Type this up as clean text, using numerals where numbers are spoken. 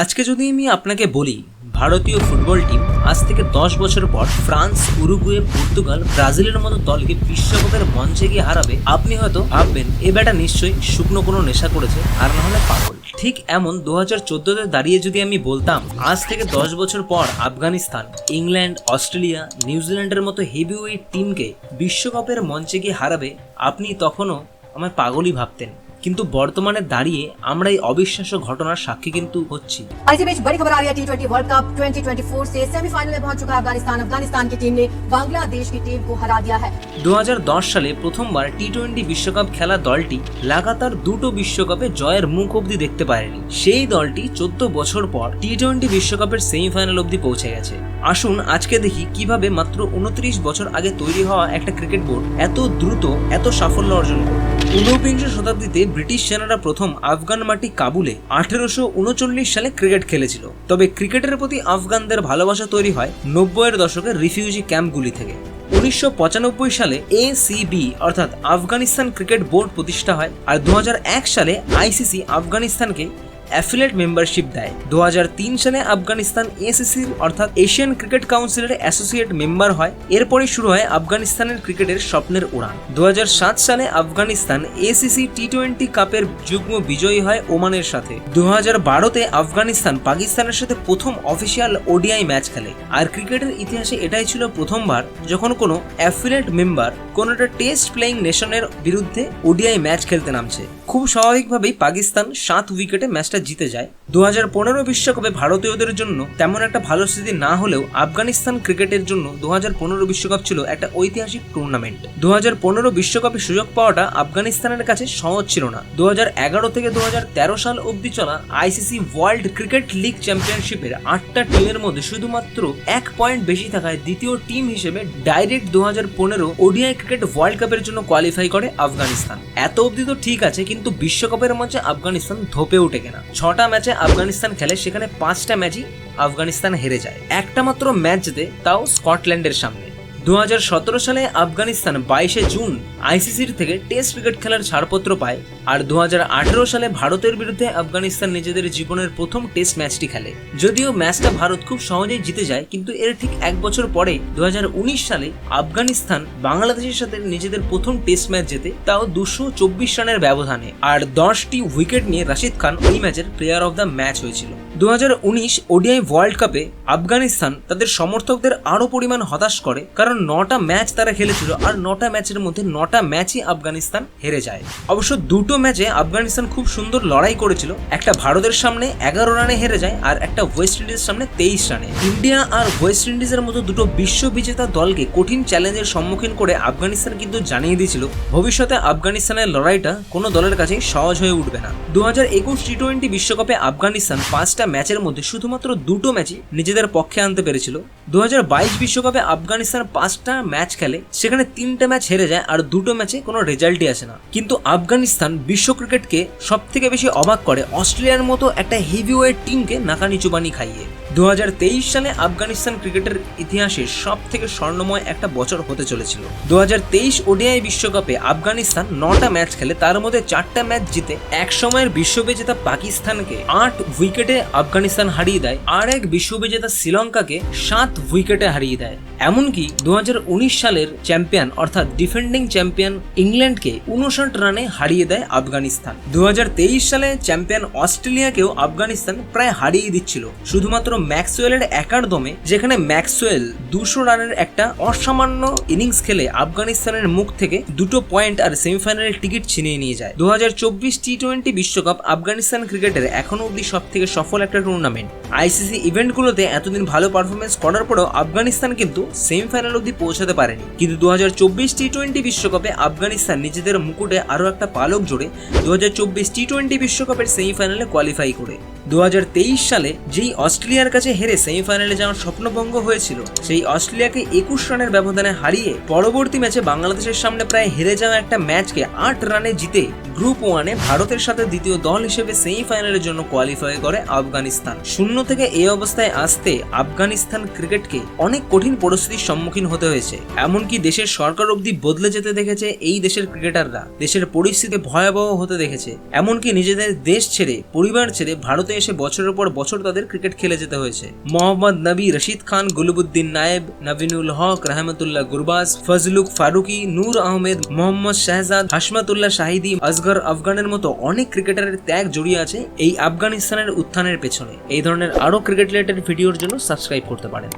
আজকে যদি আমি আপনাকে বলি ভারতীয় ফুটবল টিম আজ থেকে 10 বছর পর ফ্রান্স, উরুগুয়ে, পর্তুগাল, ব্রাজিলের মতো দলকে বিশ্বকাপের মঞ্চে গিয়ে হারাবে, আপনি হয়তো ভাববেন এ ব্যাটা নিশ্চয়ই শুকনো কোনো নেশা করেছে, আর না হলে পাগল। ঠিক এমন 2014-তে দাঁড়িয়ে যদি আমি বলতাম আজ থেকে 10 বছর পর আফগানিস্তান, ইংল্যান্ড, অস্ট্রেলিয়া, নিউজিল্যান্ডের মতো হেভিওয়েট টিমকে বিশ্বকাপের মঞ্চে গিয়ে হারাবে, আপনি তখনও আমায় পাগলই ভাবতেন। কিন্তু বর্তমানে দাঁড়িয়ে আমরা এই অবিশ্বাস্য ঘটনার সাক্ষী কিন্তু হচ্ছি। और इसी बीच बड़ी खबर आ रही है टी20 वर्ल्ड कप 2024 से सेमीफाइनल में पहुंच चुका है अफगानिस्तान की टीम ने बांग्लादेश की टीम को हरा दिया है। 2010 সালে প্রথমবার টি20 বিশ্বকাপ খেলা দলটি লাগাতার দুটো বিশ্বকাপে জয়ের মুখ অবধি দেখতে পারেনি। সেই দলটি 14 বছর পর টি20 বিশ্বকাপের সেমিফাইনাল অবধি পৌঁছে গেছে। আসুন আজকে দেখি কিভাবে মাত্র 29 বছর আগে তৈরি হওয়া একটা ক্রিকেট বোর্ড এত দ্রুত এত সাফল্য অর্জন করে। 19বিংশ শতাব্দীতে ব্রিটিশ সেনারা প্রথম আফগান মাটি কাবুলে 1839 সালে ক্রিকেট খেলেছিল। তবে ক্রিকেটের প্রতি আফগানদের ভালোবাসা তৈরি হয় 90-এর দশকের রিফিউজি ক্যাম্পগুলি থেকে। 1995 সালে ACB অর্থাৎ আফগানিস্তান ক্রিকেট বোর্ড প্রতিষ্ঠা হয়, আর 2001 সালে ICC আফগানিস্তানকে অ্যাফিলিয়েট মেম্বারশিপ দেয়। 2003 সালে আফগানিস্তান ACC অর্থাৎ এশিয়ান ক্রিকেট কাউন্সিলের অ্যাসোসিয়েট মেম্বার হয়। এরপরই শুরু হয় আফগানিস্তানের ক্রিকেটের স্বপ্নের উড়ান। 2007 সালে আফগানিস্তান ACC টি20 কাপের যুগ্ম বিজয়ী হয় ওমানের সাথে। 2012-তে আফগানিস্তান পাকিস্তানের সাথে প্রথম অফিসিয়াল ODI ম্যাচ খেলে। আর ক্রিকেটের ইতিহাসে এটাই ছিল প্রথমবার যখন কোনো অ্যাফিলিয়েট মেম্বার কোনো একটা টেস্ট প্লেয়িং নেশনের বিরুদ্ধে ODI ম্যাচ খেলতে নামছে। খুব স্বাভাবিকভাবেই পাকিস্তান 7 উইকেটে ম্যাচটা জিতে যায়। 2015 বিশ্বকাপে ভারতীয়দের জন্য তেমন একটা ভালো স্থিতি না হলেও আফগানিস্তান ক্রিকেটের জন্য 2015 বিশ্বকাপ ছিল একটা ঐতিহাসিক টুর্নামেন্ট। 2015 বিশ্বকাপে সুযোগ পাওয়াটা আফগানিস্তানের কাছে সহজ ছিল না। 2011 থেকে 2013 সাল অবধি চলা ICC ওয়ার্ল্ড ক্রিকেট লিগ চ্যাম্পিয়নশিপের 8টা টিমের মধ্যে শুধুমাত্র 1 পয়েন্ট বেশি থাকায় দ্বিতীয় টিম হিসেবে ডাইরেক্ট 2015 ODI ক্রিকেট ওয়ার্ল্ড কাপের জন্য কোয়ালিফাই করে আফগানিস্তান। এত অবধি তো ঠিক আছে, কিন্তু বিশ্বকাপের মঞ্চে আফগানিস্তান ধোপে ওঠে কেনা। 6টা ম্যাচে আফগানিস্তান খেলে, সেখানে 5টা ম্যাচই আফগানিস্তান হেরে যায়। একটা মাত্র ম্যাচ জেতে, তাও স্কটল্যান্ডের সামনে। 2017 সালে আফগানিস্তান 22 জুন ICCর থেকে টেস্ট ক্রিকেট খেলার ছাড়পত্র পায়। আর 2018 সালে ভারতের বিরুদ্ধে আফগানিস্তান নিজেদের জীবনের প্রথম টেস্ট ম্যাচটি খেলে। যদিও ম্যাচটা ভারত খুব সহজেই জিতে যায়, কিন্তু এর ঠিক 1 বছর পরে 2019 সালে আফগানিস্তান বাংলাদেশের সাথে নিজেদের প্রথম টেস্ট ম্যাচ জেতে, তাও 224 রানের ব্যবধানে। আর 10টি উইকেট নিয়ে রাশিদ খান ওই ম্যাচের প্লেয়ার অফ দ্য ম্যাচ হয়েছিল। 2019 ODI ওয়ার্ল্ড কাপে আফগানিস্তান তাদের সমর্থকদের আরো পরিমাণ হতাশ করে, কারণ 9টা ম্যাচ তারা খেলেছিল, আর 9টা ম্যাচের মধ্যে 9টা ম্যাচই আফগানিস্তান হেরে যায়। অবশ্য দুটো ম্যাচে আফগানিস্তান খুব সুন্দর লড়াই করেছিল। একটা ভারতের সামনে 11 রানে হেরে যায়, আর একটা ওয়েস্ট ইন্ডিজের সামনে 23 রানে। ইন্ডিয়া আর ওয়েস্ট ইন্ডিজের মতো দুটো বিশ্ব বিজেতা দলকে কঠিন চ্যালেঞ্জের সম্মুখীন করে আফগানিস্তান কিন্তু জানিয়ে দিয়েছিল ভবিষ্যতে আফগানিস্তানের লড়াইটা কোনো দলের কাছেই সহজ হয়ে উঠবে না। 2021 টি20 বিশ্বকাপে আফগানিস্তান 5টা ম্যাচের মধ্যে শুধুমাত্র দুটো ম্যাচই নিজেদের পক্ষে আনতে পেরেছিল। 2022 বিশ্বকাপে আফগানিস্তান 5টা ম্যাচ খেলে, সেখানে 3টা ম্যাচ হেরে যায়, আর দুটো ম্যাচে কোনো রেজাল্টই আসে না। কিন্তু আফগানিস্তান বিশ্ব ক্রিকেটকে সব থেকে বেশি অবাক করে অস্ট্রেলিয়ার মতো একটা হেভিওয়েট টিমকে নাকানি চুবানি খাইয়ে। 2023 সালে আফগানিস্তান ক্রিকেটের ইতিহাসে সব থেকে স্বর্ণময় একটা বছর হতে চলেছিল। 2023 ODI বিশ্বকাপে আফগানিস্তান 9টা ম্যাচ খেলে, তার মধ্যে 4টা ম্যাচ জিতে এক সময়ের বিশ্ববিজেতা পাকিস্তানকে 8 উইকেটে আফগানিস্তান হারিয়ে দেয়, আর এক বিশ্ববিজেতা শ্রীলঙ্কাকে 7 উইকেটে হারিয়ে দেয়। এমনকি 2019 সালের চ্যাম্পিয়ন অর্থাৎ ডিফেন্ডিং চ্যাম্পিয়ন ইংল্যান্ডকে 59 রানে হারিয়ে দেয় আফগানিস্তান। 2023 সালে চ্যাম্পিয়ন অস্ট্রেলিয়াকেও আফগানিস্তান প্রায় হারিয়ে দিচ্ছিল শুধুমাত্র ম্যাক্সওয়েলের একার দমে, যেখানে ম্যাক্সওয়েল 200 রানের একটা অসামান্য ইনিংস খেলে আফগানিস্তানের মুখ থেকে 2টো পয়েন্ট আর সেমিফাইনালের টিকিট ছিনিয়ে নিয়ে যায়। 2024 টি20 বিশ্বকাপ আফগানিস্তান ক্রিকেটের এখনো অবধি সব থেকে সফল একটা টুর্নামেন্ট। ICC ইভেন্টগুলোতে এতদিন ভালো পারফরমেন্স করার পরেও আফগানিস্তান কিন্তু সেমিফাইনাল অবধি পৌঁছাতে পারেনি। কিন্তু 2024 টি20 বিশ্বকাপে আফগানিস্তান নিজেদের মুকুটে আরো একটা পালক জোড়ে 2024 টি20 বিশ্বকাপের সেমিফাইনালে কোয়ালিফাই করে। 2023 সালে যেই অস্ট্রেলিয়ার কাছে হেরে সেমিফাইনালে যাওয়ার স্বপ্নভঙ্গ হয়েছিল, সেই অস্ট্রেলিয়াকে 21 রানের ব্যবধানে হারিয়ে পরবর্তী ম্যাচে বাংলাদেশের সামনে প্রায় হেরে যাওয়া একটা ম্যাচকে 8 রানে জিতে গ্রুপ 1-এ ভারতের সাথে দ্বিতীয় দল হিসেবে সেমিফাইনালের জন্য কোয়ালিফাই করে আফগানিস্তান। শূন্য থেকে এই অবস্থায় আসতে আফগানিস্তান ক্রিকেটকে অনেক কঠিন পরিস্থিতির সম্মুখীন হতে হয়েছে। এমনকি দেশের সরকার অবধি বদলে যেতে দেখেছে এই দেশের ক্রিকেটাররা, দেশের পরিস্থিতি ভয়াবহ হতে দেখেছে। এমনকি নিজেদের দেশ ছেড়ে, পরিবার ছেড়ে ভারতে এসে বছরের পর বছর তাদের ক্রিকেট খেলে যেতে হয়েছে। মোহাম্মদ নবী, রশিদ খান, গুলবুদ্দিন নায়েব, নবীনুল হক, রহমতুল্লাহ গুরবাজ, ফজলুক ফারুকি, নূর আহমেদ, মোহাম্মদ শাহজাদ, হাশমাতুল্লাহ শাহিদি, আসগর আফগানের মতো অনেক ক্রিকেটারের ত্যাগ জড়িয়ে আছে এই আফগানিস্তানের উত্থানের পেছনে। এই ধরনের আরো ক্রিকেট রিলেটেড ভিডিওর জন্য সাবস্ক্রাইব করতে পারেন।